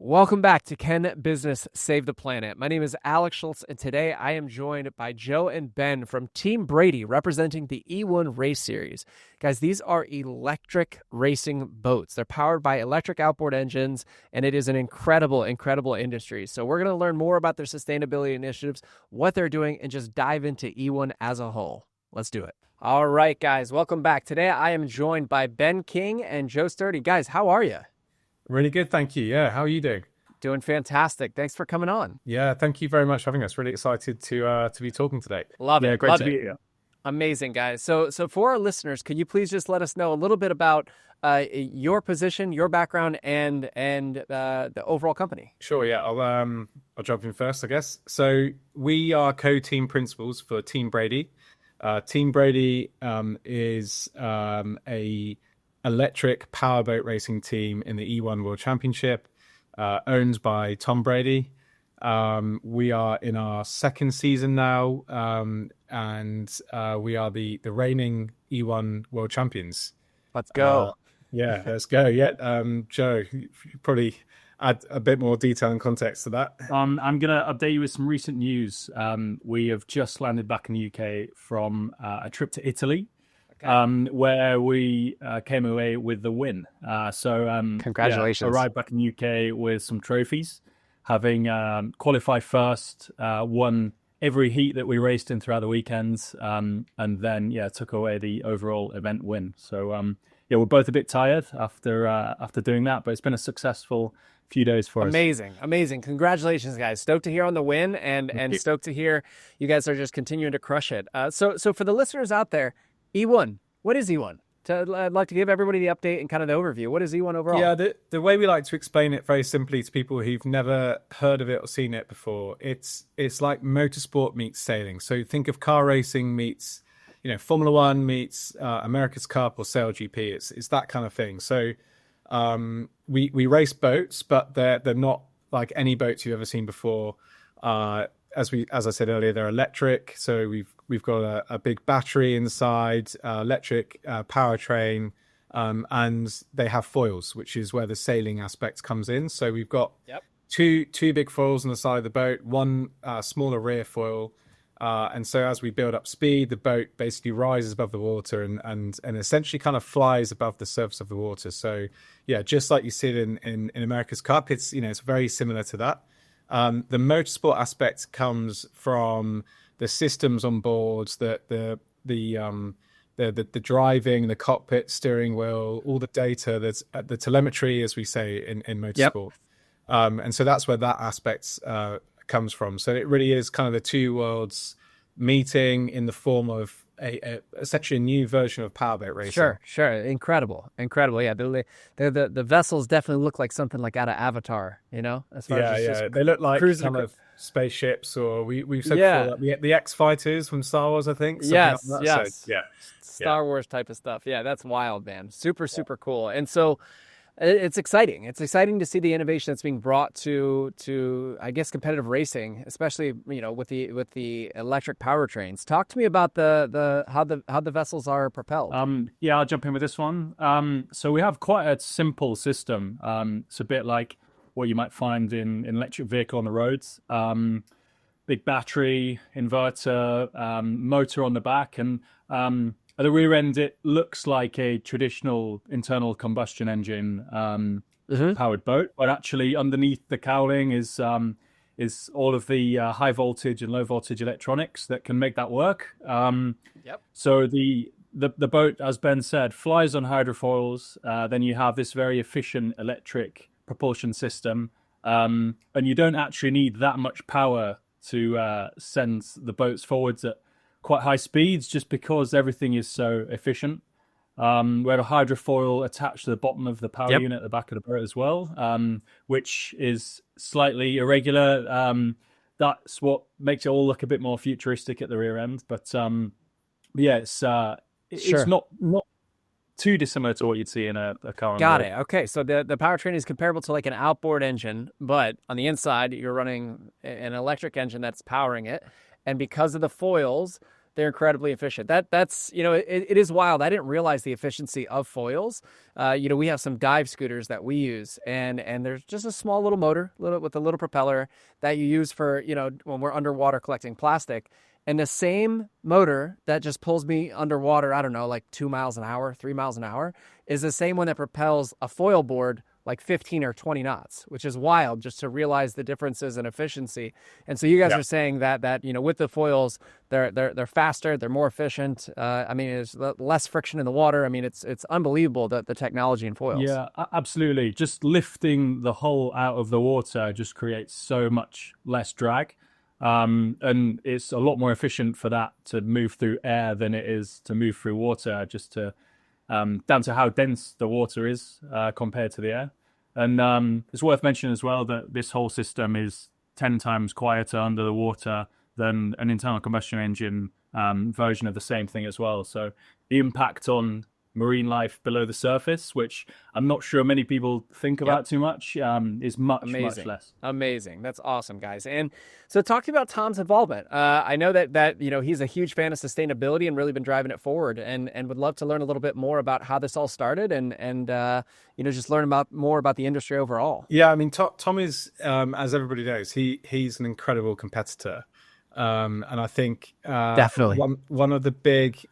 Welcome back to Can Business Save the Planet? My name is Alex Schulze, and today I am joined by Joe and Ben from Team Brady, representing the E1 Race Series. Guys, these are electric racing boats. They're powered by electric outboard engines, and it is an incredible, incredible industry. So we're going to learn more about their sustainability initiatives, what they're doing, and just dive into E1 as a whole. Let's do it. All right, guys, welcome back. Today I am joined by Ben King and Joe Sturdy. Guys, how are you? Really good, thank you. Yeah, how are you doing? Doing fantastic. Thanks for coming on. Yeah, thank you very much for having us. Really excited to be talking today. Love it. Great Love to be it. here. Amazing, guys. So for our listeners, could you please just let us know a little bit about your position, your background, and the overall company? Sure. Yeah, I'll jump in first, I guess. So we are co-team principals for Team Brady. Team Brady is a electric powerboat racing team in the E1 World Championship, owned by Tom Brady. We are in our second season now, and we are the reigning E1 World Champions. Let's go. Yeah, let's go. Yeah, Joe, you probably add a bit more detail and context to that. I'm going to update you with some recent news. We have just landed back in the UK from a trip to Italy. Okay. Where we came away with the win. Congratulations. Arrived back in the UK with some trophies, having qualified first, won every heat that we raced in throughout the weekends, and then took away the overall event win. So we're both a bit tired after doing that, but it's been a successful few days for us. Amazing. Congratulations, guys. Stoked to hear on the win, and stoked to hear you guys are just continuing to crush it. So for the listeners out there, E1, what is E1? I'd like to give everybody the update and kind of the overview. What is E1 overall? Yeah, the way we like to explain it very simply to people who've never heard of it or seen it before, it's like motorsport meets sailing. So think of car racing meets, Formula One meets America's Cup or Sail GP. It's that kind of thing. So we race boats, but they're not like any boats you've ever seen before. As I said earlier, they're electric. So we've got a big battery inside, electric powertrain, and they have foils, which is where the sailing aspect comes in. So we've got two big foils on the side of the boat, one smaller rear foil. And so as we build up speed, the boat basically rises above the water and essentially kind of flies above the surface of the water. So yeah, just like you see it in America's Cup, it's very similar to that. The motorsport aspect comes from the systems on board, the driving, the cockpit, steering wheel, all the data, that's the telemetry, as we say in motorsport. And so that's where that aspect comes from. So it really is kind of the two worlds meeting in the form of essentially a new version of powerboat racing. Sure. Incredible. Yeah, the vessels definitely look like something like out of Avatar, as far as they look like kind of spaceships, or we've said before, like the X fighters from Star Wars, I think. Yes. So, Star Wars type of stuff. Yeah, that's wild, man. Super cool. And so it's exciting. It's exciting to see the innovation that's being brought to I guess competitive racing, especially with the electric powertrains. Talk to me about how the vessels are propelled. I'll jump in with this one. So we have quite a simple system. It's a bit like what you might find in an electric vehicle on the roads. Big battery, inverter, motor on the back, and at the rear end, it looks like a traditional internal combustion engine powered boat, but actually underneath the cowling is all of the high voltage and low voltage electronics that can make that work. So the boat, as Ben said, flies on hydrofoils. Then you have this very efficient electric propulsion system, and you don't actually need that much power to send the boats forwards at quite high speeds, just because everything is so efficient. We had a hydrofoil attached to the bottom of the power unit at the back of the boat as well, which is slightly irregular. That's what makes it all look a bit more futuristic at the rear end. But it's not too dissimilar to what you'd see in a car. Got it. Okay, so the powertrain is comparable to like an outboard engine, but on the inside you're running an electric engine that's powering it. And because of the foils, they're incredibly efficient. That's it is wild. I didn't realize the efficiency of foils. We have some dive scooters that we use, and there's just a small little motor, with a little propeller that you use for when we're underwater collecting plastic. And the same motor that just pulls me underwater, I don't know, like 2 miles an hour, 3 miles an hour, is the same one that propels a foil board like 15 or 20 knots, which is wild just to realize the differences in efficiency. And so you guys are saying that with the foils, they're faster, they're more efficient. There's less friction in the water. I mean, it's unbelievable the technology in foils. Yeah, absolutely. Just lifting the hull out of the water just creates so much less drag. And it's a lot more efficient for that to move through air than it is to move through water, just to down to how dense the water is compared to the air. And it's worth mentioning as well that this whole system is 10 times quieter under the water than an internal combustion engine version of the same thing as well. So the impact on marine life below the surface, which I'm not sure many people think about too much, is much less. Amazing. That's awesome, guys. And so talk to me about Tom's involvement. I know that he's a huge fan of sustainability and really been driving it forward, and would love to learn a little bit more about how this all started and just learn more about the industry overall. Yeah, I mean, Tom is, as everybody knows, he's an incredible competitor. And I think definitely one of the big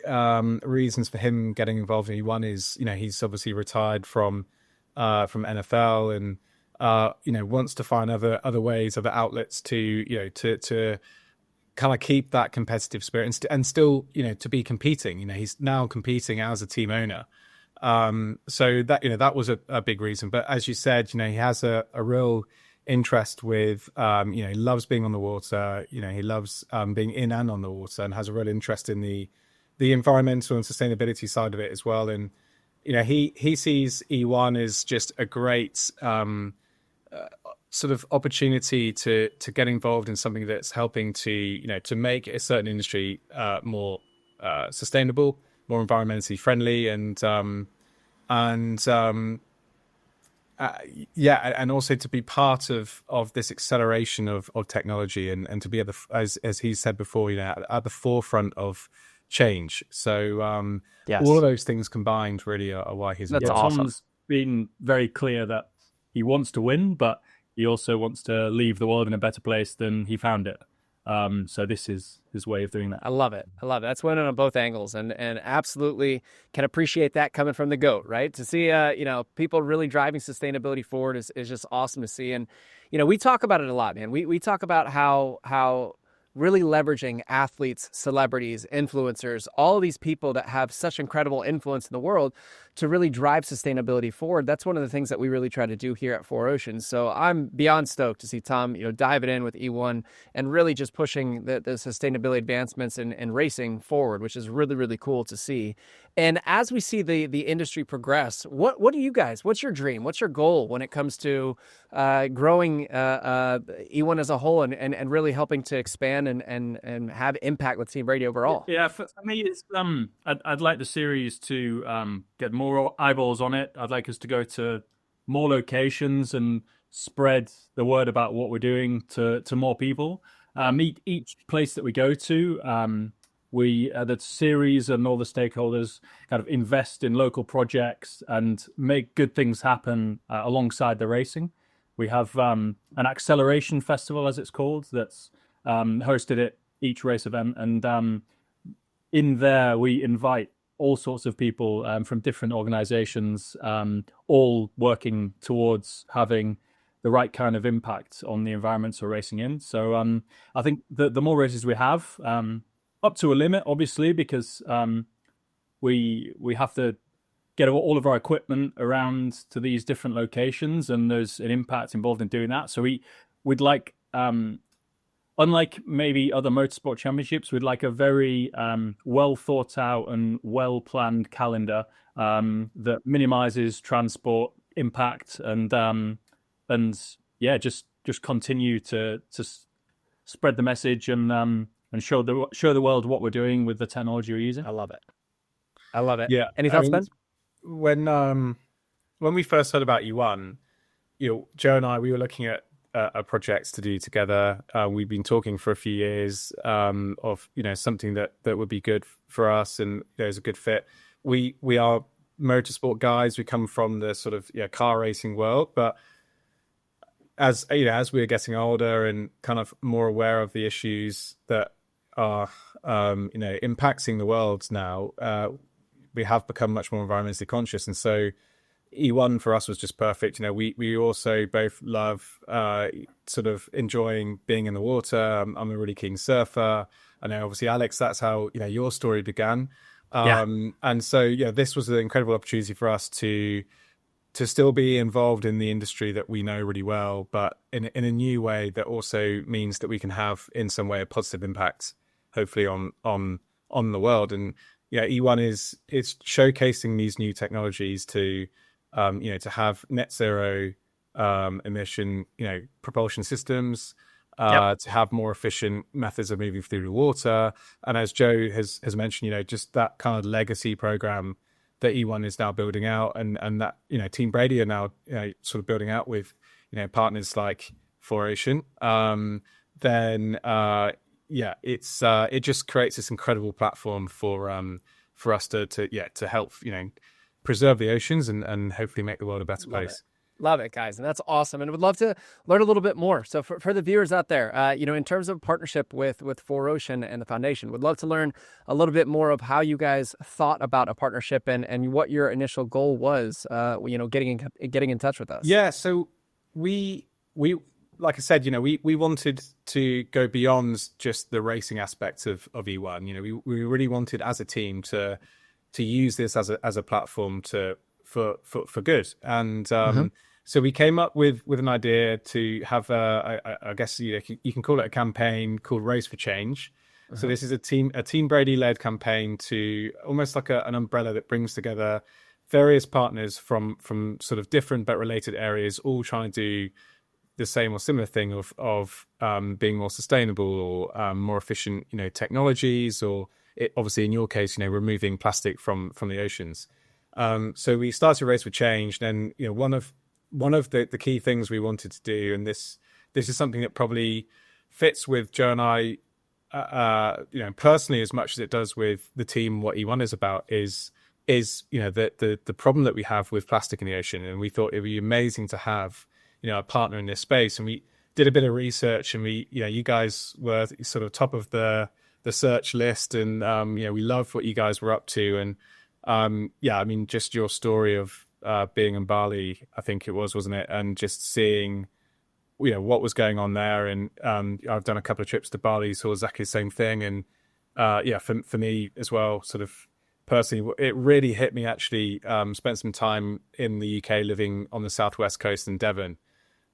reasons for him getting involved in E1 is he's obviously retired from NFL and wants to find other ways, other outlets to to kind of keep that competitive spirit and still to be competing. He's now competing as a team owner. So that was a big reason. But as you said, he has a real interest with he loves being on the water, he loves being in and on the water, and has a real interest in the environmental and sustainability side of it as well. And he sees E1 as just a great sort of opportunity to get involved in something that's helping to to make a certain industry more sustainable, more environmentally friendly, and and also to be part of this acceleration of technology and to be as he said before, at the forefront of change. So all of those things combined really are why he's That's involved. awesome. Tom's been very clear that he wants to win, but he also wants to leave the world in a better place than he found it. So this is his way of doing that. I love it. That's winning on both angles, and absolutely can appreciate that coming from the GOAT, right? To see, people really driving sustainability forward is just awesome to see. And, we talk about it a lot, man. We talk about how really leveraging athletes, celebrities, influencers, all of these people that have such incredible influence in the world to really drive sustainability forward. That's one of the things that we really try to do here at Four Oceans. So I'm beyond stoked to see Tom, diving in with E1 and really just pushing the sustainability advancements in racing forward, which is really, really cool to see. And as we see the industry progress, what do you guys, what's your dream? What's your goal when it comes to growing E1 as a whole and really helping to expand and have impact with Team Brady overall? Yeah, for me, it's I'd like the series to get more eyeballs on it. I'd like us to go to more locations and spread the word about what we're doing to more people. Each place that we go to, the series and all the stakeholders kind of invest in local projects and make good things happen alongside the racing. We have an acceleration festival, as it's called, that's hosted at each race event, and in there we invite all sorts of people from different organizations, all working towards having the right kind of impact on the environments we're racing in. So I think the more races we have, up to a limit, obviously, because we have to get all of our equipment around to these different locations, and there's an impact involved in doing that. So we'd like, unlike maybe other motorsport championships, we'd like a very well thought out and well planned calendar that minimizes transport impact and just continue to spread the message and show the world what we're doing with the technology we're using. I love it. Yeah. Any thoughts, Ben? When we first heard about E1, Joe and I, we were looking at a project to do together. We've been talking for a few years of something that would be good for us and there's a good fit. We are motorsport guys. We come from the sort of car racing world, but as we're getting older and kind of more aware of the issues that are impacting the world now, we have become much more environmentally conscious, and so E1 for us was just perfect. We also both love sort of enjoying being in the water. I'm a really keen surfer. I know obviously Alex, that's how your story began. And so this was an incredible opportunity for us to still be involved in the industry that we know really well, but in a new way that also means that we can have in some way a positive impact, hopefully on the world. And E1 is showcasing these new technologies to to have net zero emission propulsion systems, to have more efficient methods of moving through the water. And as Joe has mentioned, just that kind of legacy program that E1 is now building out, and that Team Brady are now sort of building out with partners like For Ocean. Then it just creates this incredible platform for us to help preserve the oceans and hopefully make the world a better place. Love it, guys. And that's awesome. And would love to learn a little bit more. So for the viewers out there, in terms of partnership with For Ocean and the foundation, would love to learn a little bit more of how you guys thought about a partnership and what your initial goal was, getting in touch with us. Yeah. So we like I said, we wanted to go beyond just the racing aspect of E1. We really wanted as a team to use this as a platform for good. And so we came up with an idea to have I guess you can call it a campaign called Race for Change. So this is a Team Brady led campaign to almost like an umbrella that brings together various partners from sort of different but related areas, all trying to do the same or similar thing of being more sustainable or more efficient technologies, or obviously in your case removing plastic from the oceans. So we started Race for Change, and one of the key things we wanted to do, and this is something that probably fits with Joe and I personally as much as it does with the team. What E1 is about is the problem that we have with plastic in the ocean, and we thought it would be amazing to have a partner in this space. And we did a bit of research, and you guys were sort of top of the search list, and we loved what you guys were up to. And just your story of being in Bali, I think it was, wasn't it? And just seeing what was going on there. And I've done a couple of trips to Bali, saw exactly the same thing. And for me as well, sort of personally, it really hit me actually. Spent some time in the UK living on the southwest coast in Devon,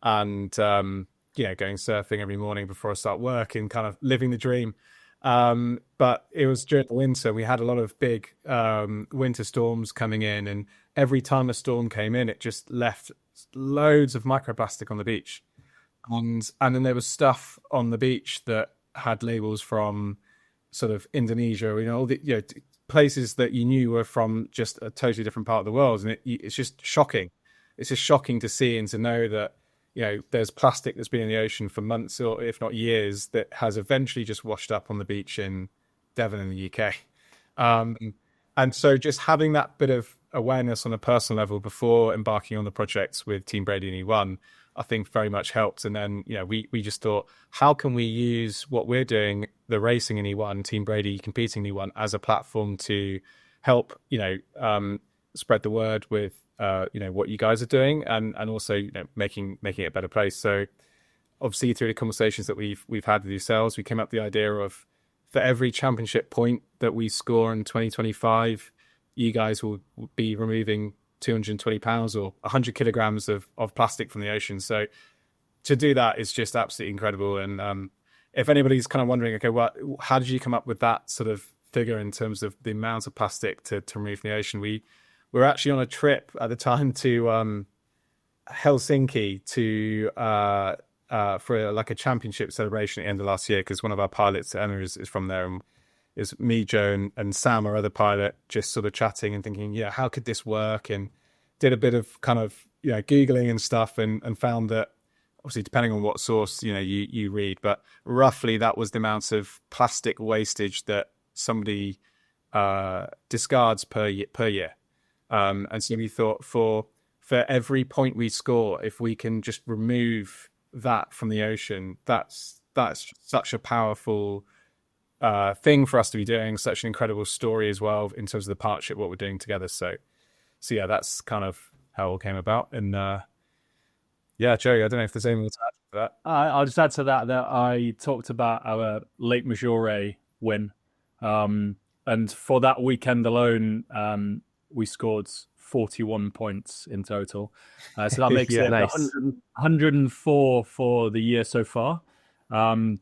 and going surfing every morning before I start work and kind of living the dream. But it was during the winter. We had a lot of big winter storms coming in, and every time a storm came in, it just left loads of microplastic on the beach. And then there was stuff on the beach that had labels from sort of Indonesia, all the places that you knew were from just a totally different part of the world. And it's just shocking. It's just shocking to see and to know that there's plastic that's been in the ocean for months or if not years that has eventually just washed up on the beach in Devon in the UK. And so just having that bit of awareness on a personal level before embarking on the projects with Team Brady and E1, I think very much helped. And then, we just thought, how can we use what we're doing, the racing in E1, Team Brady competing in E1, as a platform to help, spread the word with, what you guys are doing, and also making it a better place. So obviously through the conversations that we've had with yourselves, we came up with the idea of, for every championship point that we score in 2025, you guys will be removing 220 pounds or 100 kilograms of plastic from the ocean. So to do that is just absolutely incredible. And if anybody's kind of wondering, okay, how did you come up with that sort of figure in terms of the amount of plastic to remove from the ocean? We were actually on a trip at the time to Helsinki to for like a championship celebration at the end of last year, because one of our pilots, Emma, is from there, and is me, Joe, and Sam, our other pilot, just sort of chatting and thinking, how could this work? And did a bit of kind of Googling and stuff, and found that obviously depending on what source you read, but roughly that was the amount of plastic wastage that somebody discards per year. And so we thought for every point we score, if we can just remove that from the ocean, that's such a powerful thing for us to be doing, such an incredible story as well in terms of the partnership, what we're doing together. So yeah, that's kind of how it all came about. And yeah, Joey, I don't know if there's anything to add to that. I'll just add to that I talked about our Lake Maggiore win. And for that weekend alone, we scored 41 points in total. So that makes it nice. 104 for the year so far.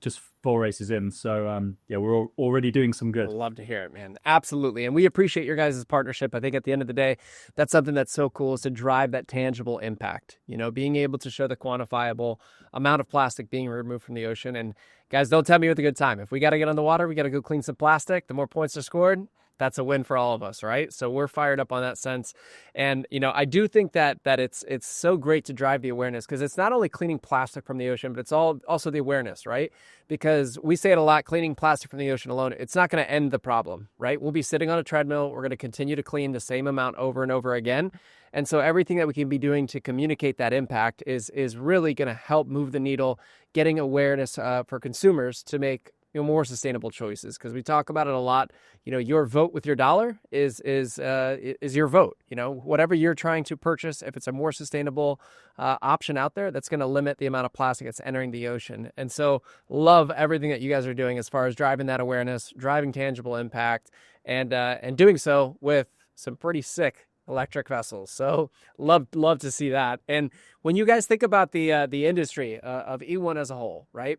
Just 4 races in. So yeah, we're already doing some good. I love to hear it, man. Absolutely. And we appreciate your guys' partnership. I think at the end of the day, that's something that's so cool, is to drive that tangible impact, being able to show the quantifiable amount of plastic being removed from the ocean. And guys, don't tell me with a good time. If we got to get on the water, we got to go clean some plastic. The more points are scored, that's a win for all of us, right? So we're fired up on that sense. And, I do think that it's so great to drive the awareness, because it's not only cleaning plastic from the ocean, but it's also the awareness, right? Because we say it a lot, cleaning plastic from the ocean alone, it's not going to end the problem, right? We'll be sitting on a treadmill. We're going to continue to clean the same amount over and over again. And so everything that we can be doing to communicate that impact is really going to help move the needle, getting awareness for consumers to make more sustainable choices, because we talk about it a lot. Your vote with your dollar is your vote. Whatever you're trying to purchase, if it's a more sustainable option out there, that's going to limit the amount of plastic that's entering the ocean. And so love everything that you guys are doing as far as driving that awareness, driving tangible impact, and doing so with some pretty sick electric vessels. So love to see that. And when you guys think about the industry of E1 as a whole, right?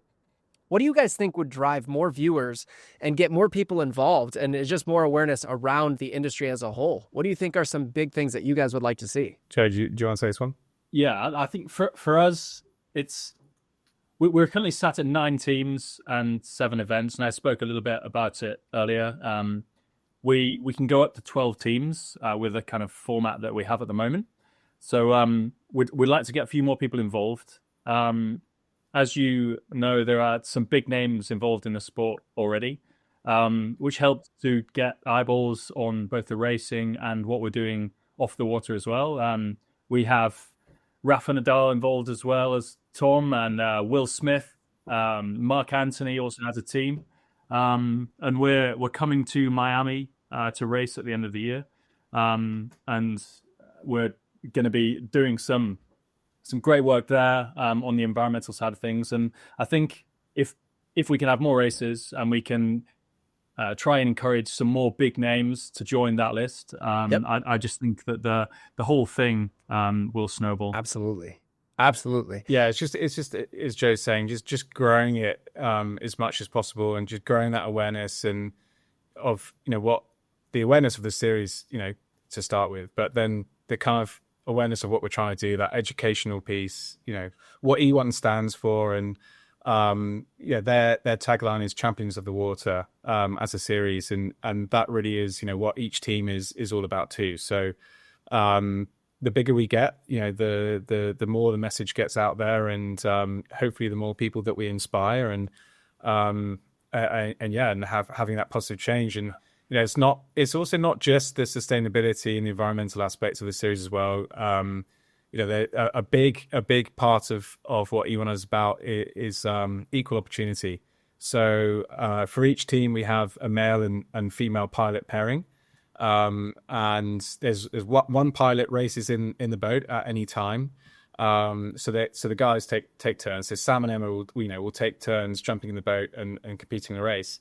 What do you guys think would drive more viewers and get more people involved, and is just more awareness around the industry as a whole? What do you think are some big things that you guys would like to see? Joe, do you want to say this one? Yeah, I think for us, we're currently sat at 9 teams and 7 events, and I spoke a little bit about it earlier. We can go up to 12 teams with the kind of format that we have at the moment. So we'd like to get a few more people involved. As you know, there are some big names involved in the sport already, which helps to get eyeballs on both the racing and what we're doing off the water as well. We have Rafa Nadal involved, as well as Tom and Will Smith. Mark Anthony also has a team. And we're coming to Miami to race at the end of the year. And we're going to be doing some great work there on the environmental side of things. And I think if we can have more races and we can try and encourage some more big names to join that list, I just think that the whole thing will snowball. Absolutely. Yeah, it's just as Joe's saying, just growing it as much as possible, and just growing that awareness and of what the awareness of the series, to start with, but then the kind of awareness of what we're trying to do, that educational piece, what E1 stands for, and their tagline is Champions of the Water as a series, and that really is what each team is all about too. So the bigger we get, the more the message gets out there, and hopefully the more people that we inspire, and having that positive change. And it's also not just the sustainability and the environmental aspects of the series as well. A big part of what E1 is about is equal opportunity. So for each team, we have a male and female pilot pairing, and there's one pilot races in the boat at any time. So the guys take turns. So Sam and Emma will take turns jumping in the boat and competing in the race.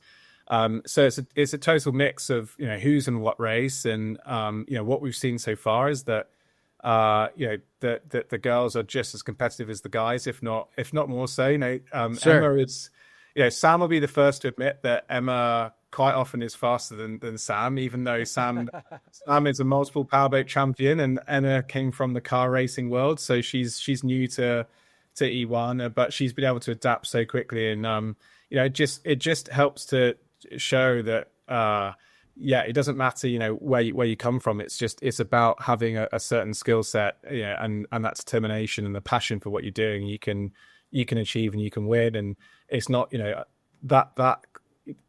So it's a total mix of who's in what race, and what we've seen so far is that the girls are just as competitive as the guys, if not more so. Sure. Emma is, Sam will be the first to admit that Emma quite often is faster than Sam, even though Sam is a multiple powerboat champion, and Emma came from the car racing world, so she's new to E1, but she's been able to adapt so quickly, and it just helps to show that it doesn't matter where you come from. It's about having a certain skill set, and that determination and the passion for what you're doing. You can you can achieve and you can win. And it's not, that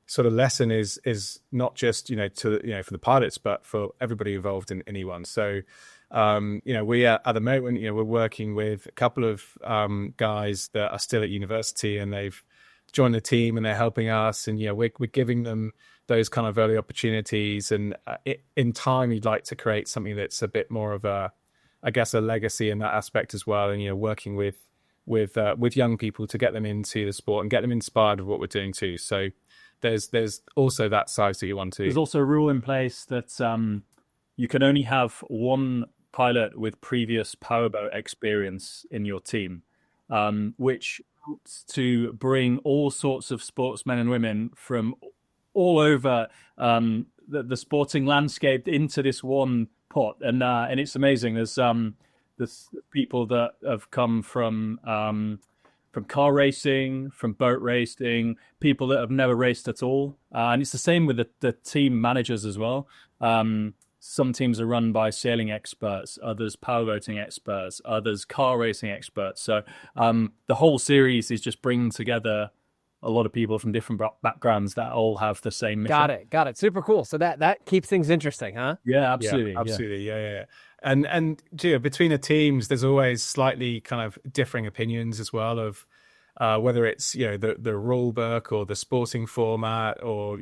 sort of lesson is not just, for the pilots, but for everybody involved in E1. So, we are, at the moment, we're working with a couple of guys that are still at university, and they've joined the team and they're helping us, and we're giving them those kind of early opportunities. And in time, you'd like to create something that's a bit more of a legacy in that aspect as well. And working with young people to get them into the sport and get them inspired with what we're doing too. So there's also that side that you want to. There's also a rule in place that you can only have one pilot with previous powerboat experience in your team, which helps to bring all sorts of sportsmen and women from all over the sporting landscape into this one pot. And it's amazing. There's people that have come from car racing, from boat racing, people that have never raced at all. And it's the same with the team managers as well. Some teams are run by sailing experts, others powerboating experts, others car racing experts. So the whole series is just bringing together a lot of people from different backgrounds that all have the same mission. Got it. Super cool. So that keeps things interesting, huh? Yeah, absolutely. Yeah, absolutely. Yeah. And between the teams, there's always slightly kind of differing opinions as well of whether it's the rule book or the sporting format, or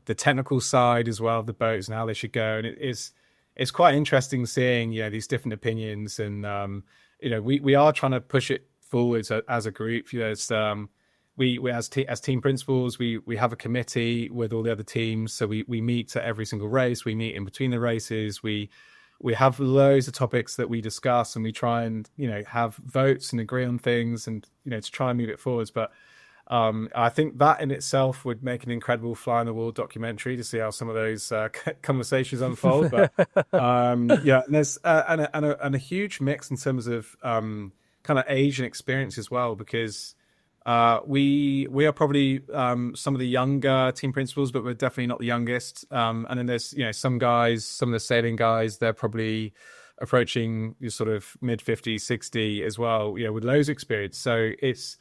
the technical side as well of the boats and how they should go. And it's quite interesting seeing these different opinions. And we are trying to push it forward as a group. We as team principals, we have a committee with all the other teams. So we meet at every single race. We meet in between the races. We have loads of topics that we discuss, and we try and have votes and agree on things, and to try and move it forwards. But I think that in itself would make an incredible fly on the wall documentary to see how some of those conversations unfold. But and there's and a huge mix in terms of kind of age and experience as well, because we are probably some of the younger team principals, but we're definitely not the youngest. And then there's some guys, some of the sailing guys, they're probably approaching sort of mid 50s, 60 as well, with loads of experience. So it's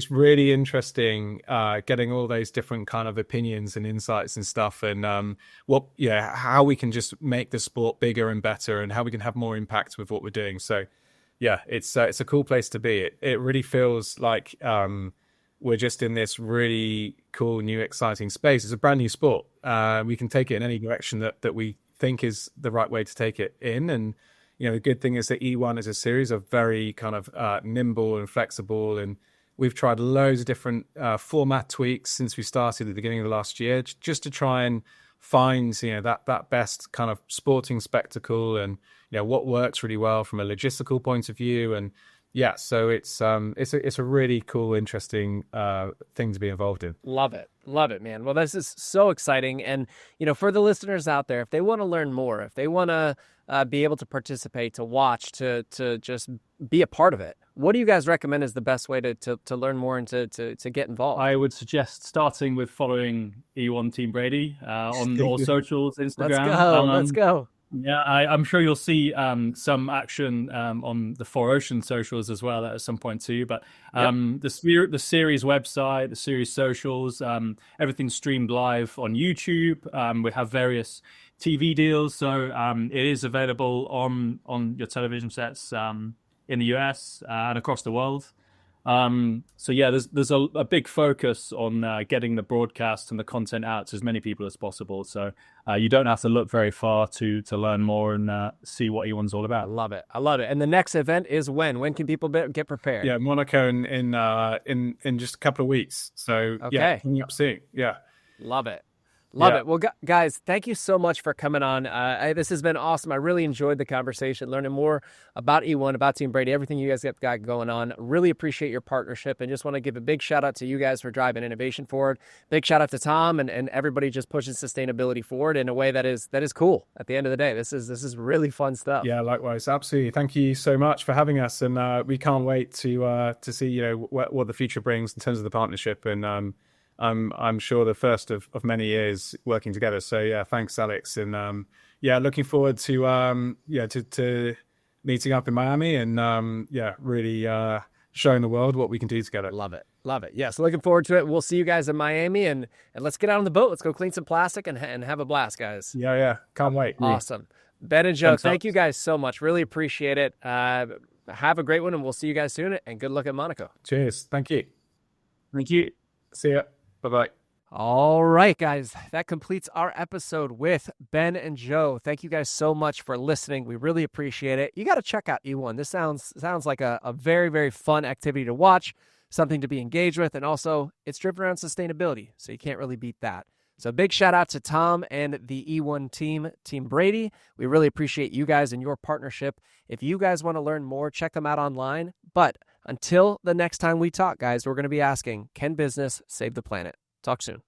really interesting getting all those different kind of opinions and insights and stuff, and how we can just make the sport bigger and better, and how we can have more impact with what we're doing. So yeah, it's a cool place to be. It really feels like we're just in this really cool, new, exciting space. It's a brand new sport. We can take it in any direction that we think is the right way to take it in. And the good thing is that E1 as a series are very kind of nimble and flexible, and we've tried loads of different format tweaks since we started at the beginning of the last year, just to try and find that best kind of sporting spectacle, and what works really well from a logistical point of view. And so it's a really cool, interesting thing to be involved in. Love it, man. Well, this is so exciting. And for the listeners out there, if they want to learn more, if they want to be able to participate, to watch, to just be a part of it, what do you guys recommend is the best way to learn more and to get involved? I would suggest starting with following E1 Team Brady on all socials, Instagram. Let's go. Yeah, I'm sure you'll see some action on the Four Oceans socials as well at some point too. But the series website, the series socials, everything's streamed live on YouTube. We have various TV deals, so it is available on your television sets in the US and across the world. So yeah, there's a big focus on getting the broadcast and the content out to as many people as possible. So you don't have to look very far to learn more and see what E1's all about. I love it. And the next event is when? When can people get prepared? Yeah, Monaco in just a couple of weeks. So yeah, coming up soon. Yeah, love it. Love it. Well, guys, thank you so much for coming on. This has been awesome. I really enjoyed the conversation, learning more about E1, about Team Brady, everything you guys have got going on. Really appreciate your partnership, and just want to give a big shout out to you guys for driving innovation forward. Big shout out to Tom and everybody just pushing sustainability forward in a way that is cool. At the end of the day, this is really fun stuff. Yeah, likewise. Absolutely. Thank you so much for having us, and we can't wait to see what the future brings in terms of the partnership, and I'm sure the first of many years working together. So yeah, thanks, Alex, and looking forward to to meeting up in Miami, and really showing the world what we can do together. Love it. Love it. Yeah, so looking forward to it. We'll see you guys in Miami, and let's get out on the boat. Let's go clean some plastic and have a blast, guys. Yeah. Can't wait. Awesome. Ben and Joe, thank you guys so much. Really appreciate it. Have a great one, and we'll see you guys soon, and good luck at Monaco. Cheers. Thank you. Thank you. See ya. Bye-bye. All right, guys, that completes our episode with Ben and Joe. Thank you guys so much for listening. We really appreciate it. You got to check out E1. This sounds like a very, very fun activity to watch, something to be engaged with, and also it's driven around sustainability, so you can't really beat that. So big shout out to Tom and the E1 team, Team Brady. We really appreciate you guys and your partnership. If you guys want to learn more, check them out online. But until the next time we talk, guys, we're going to be asking, can business save the planet? Talk soon.